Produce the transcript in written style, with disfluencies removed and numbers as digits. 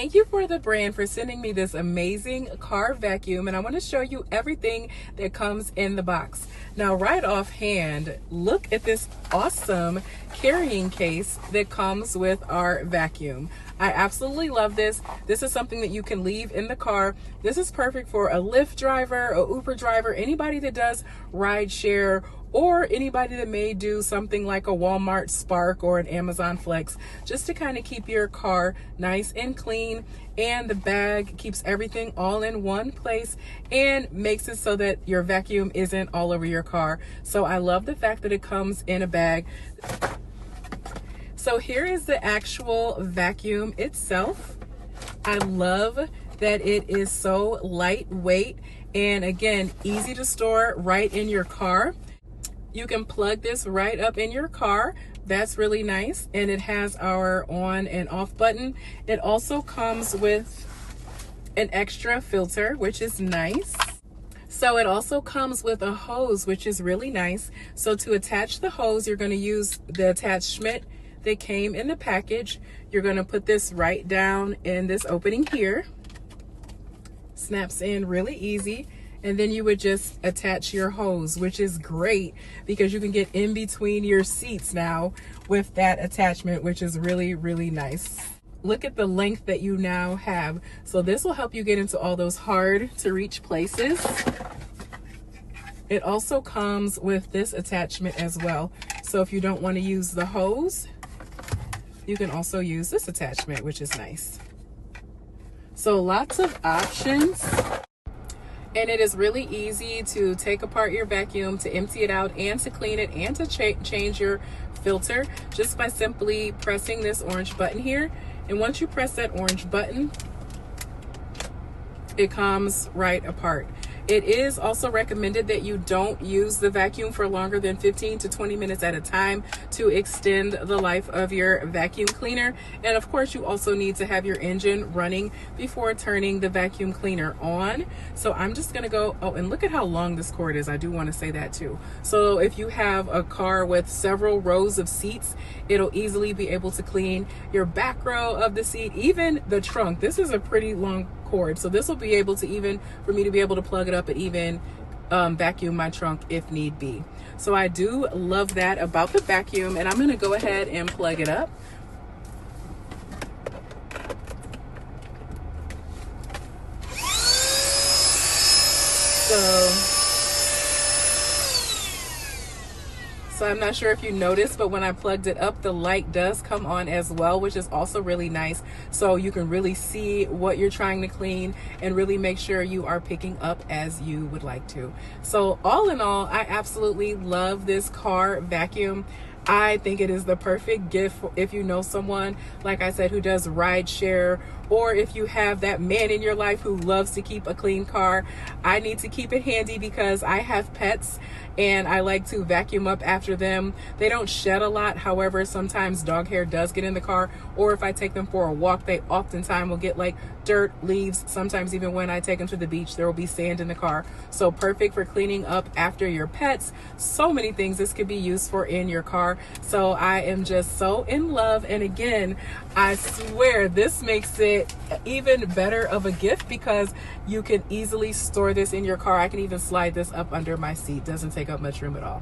Thank you for the brand for sending me this amazing car vacuum, and I want to show you everything that comes in the box. Now, right offhand, look at this awesome carrying case that comes with our vacuum. I absolutely love this. This is something that you can leave in the car. This is perfect for a Lyft driver, a Uber driver, anybody that does ride share, or anybody that may do something like a Walmart Spark or an Amazon Flex, just to kind of keep your car nice and clean. And the bag keeps everything all in one place and makes it so that your vacuum isn't all over your car. So I love the fact that it comes in a bag. So here is the actual vacuum itself. I love that it is so lightweight and, again, easy to store right in your car. You can plug this right up in your car. That's really nice. And it has our on and off button. It also comes with an extra filter, which is nice. So it also comes with a hose, which is really nice. So to attach the hose, you're going to use the attachment that came in the package. You're going to put this right down in this opening here. Snaps in really easy. And then you would just attach your hose, which is great because you can get in between your seats now with that attachment, which is really, really nice. Look at the length that you now have. So this will help you get into all those hard to reach places. It also comes with this attachment as well. So if you don't want to use the hose, you can also use this attachment, which is nice. So lots of options. And it is really easy to take apart your vacuum, to empty it out, and to clean it, and to change your filter just by simply pressing this orange button here. And once you press that orange button, it comes right apart. It is also recommended that you don't use the vacuum for longer than 15 to 20 minutes at a time to extend the life of your vacuum cleaner. And of course, you also need to have your engine running before turning the vacuum cleaner on. So I'm just gonna go, oh, and look at how long this cord is. I do wanna say that too. So if you have a car with several rows of seats, it'll easily be able to clean your back row of the seat, even the trunk. This is a pretty long cord, so this will be able to, even for me to be able to plug it up and even vacuum my trunk if need be. So I do love that about the vacuum, and I'm going to go ahead and plug it up. So I'm not sure if you noticed, but when I plugged it up, the light does come on as well, which is also really nice. So you can really see what you're trying to clean and really make sure you are picking up as you would like to. So all in all, I absolutely love this car vacuum. I think it is the perfect gift if you know someone, like I said, who does ride share, or if you have that man in your life who loves to keep a clean car. I need to keep it handy because I have pets and I like to vacuum up after them. They don't shed a lot. However, sometimes dog hair does get in the car, or if I take them for a walk, they oftentimes will get like dirt, leaves. Sometimes even when I take them to the beach, there will be sand in the car. So perfect for cleaning up after your pets. So many things this could be used for in your car. So I am just so in love. And again, I swear this makes it even better of a gift because you can easily store this in your car. I can even slide this up under my seat. Doesn't take up much room at all.